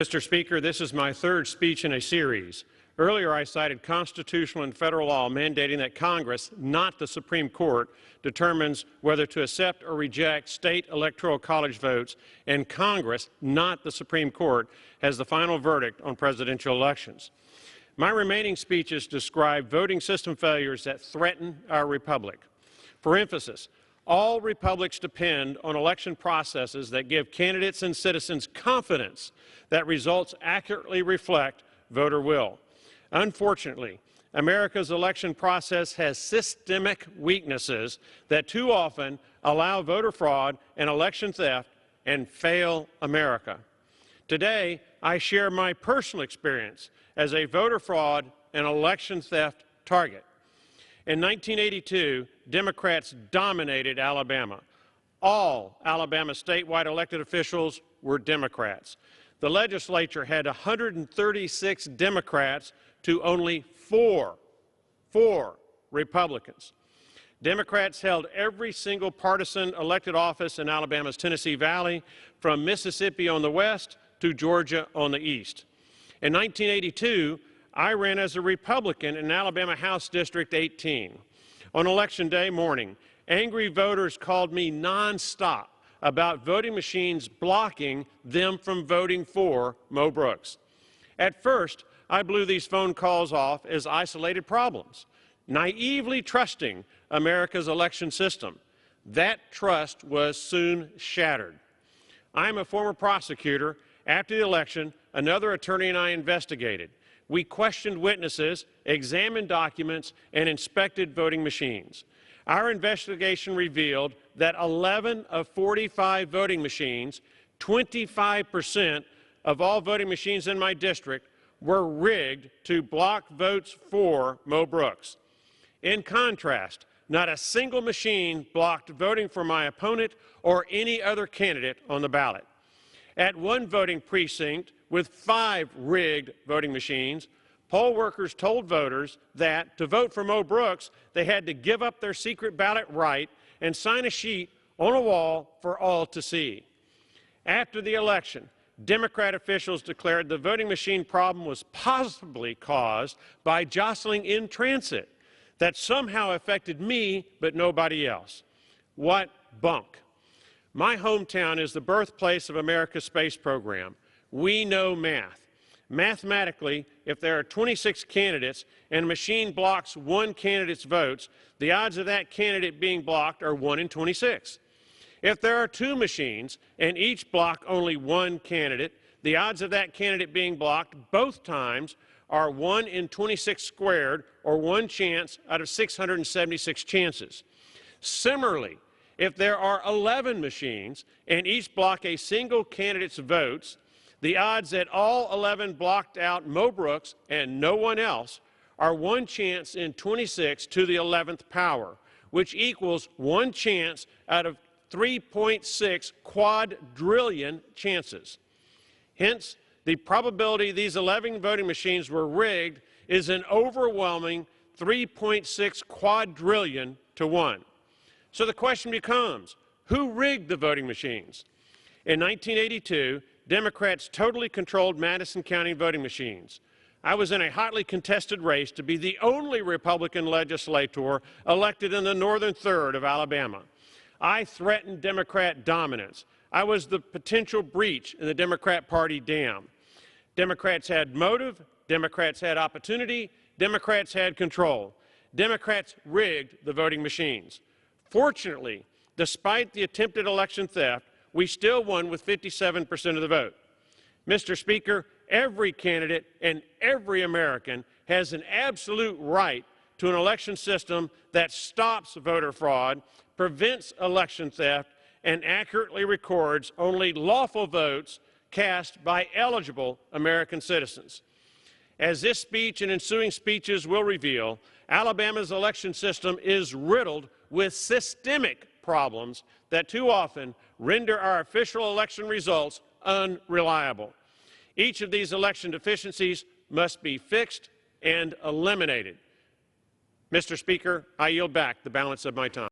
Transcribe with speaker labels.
Speaker 1: Mr. Speaker, this is my third speech in a series. Earlier, I cited constitutional and federal law mandating that Congress, not the Supreme Court, determines whether to accept or reject state electoral college votes, and Congress, not the Supreme Court, has the final verdict on presidential elections. My remaining speeches describe voting system failures that threaten our republic. For emphasis, all republics depend on election processes that give candidates and citizens confidence that results accurately reflect voter will. Unfortunately, America's election process has systemic weaknesses that too often allow voter fraud and election theft and fail America. Today, I share my personal experience as a voter fraud and election theft target. In 1982, Democrats dominated Alabama. All Alabama statewide elected officials were Democrats. The legislature had 136 Democrats to only four Republicans. Democrats held every single partisan elected office in Alabama's Tennessee Valley, from Mississippi on the west to Georgia on the east. In 1982, I ran as a Republican in Alabama House District 18. On Election Day morning, angry voters called me nonstop about voting machines blocking them from voting for Mo Brooks. At first, I blew these phone calls off as isolated problems, naively trusting America's election system. That trust was soon shattered. I'm a former prosecutor. After the election, another attorney and I investigated. We questioned witnesses, examined documents, and inspected voting machines. Our investigation revealed that 11 of 45 voting machines, 25% of all voting machines in my district, were rigged to block votes for Mo Brooks. In contrast, not a single machine blocked voting for my opponent or any other candidate on the ballot. At one voting precinct with 5 rigged voting machines, poll workers told voters that to vote for Mo Brooks, they had to give up their secret ballot right and sign a sheet on a wall for all to see. After the election, Democrat officials declared the voting machine problem was possibly caused by jostling in transit that somehow affected me but nobody else. What bunk! My hometown is the birthplace of America's space program. We know math. Mathematically, if there are 26 candidates and a machine blocks one candidate's votes, the odds of that candidate being blocked are 1 in 26. If there are 2 machines and each block only one candidate, the odds of that candidate being blocked both times are 1 in 26 squared, or 1 chance out of 676 chances. Similarly, if there are 11 machines and each block a single candidate's votes, the odds that all 11 blocked out Mo Brooks and no one else are 1 chance in 26 to the 11th power, which equals 1 chance out of 3.6 quadrillion chances. Hence, the probability these 11 voting machines were rigged is an overwhelming 3.6 quadrillion to 1. So the question becomes, who rigged the voting machines? In 1982, Democrats totally controlled Madison County voting machines. I was in a hotly contested race to be the only Republican legislator elected in the northern third of Alabama. I threatened Democrat dominance. I was the potential breach in the Democrat Party dam. Democrats had motive, Democrats had opportunity, Democrats had control. Democrats rigged the voting machines. Fortunately, despite the attempted election theft, we still won with 57% of the vote. Mr. Speaker, every candidate and every American has an absolute right to an election system that stops voter fraud, prevents election theft, and accurately records only lawful votes cast by eligible American citizens. As this speech and ensuing speeches will reveal, Alabama's election system is riddled with systemic problems that too often render our official election results unreliable. Each of these election deficiencies must be fixed and eliminated. Mr. Speaker, I yield back the balance of my time.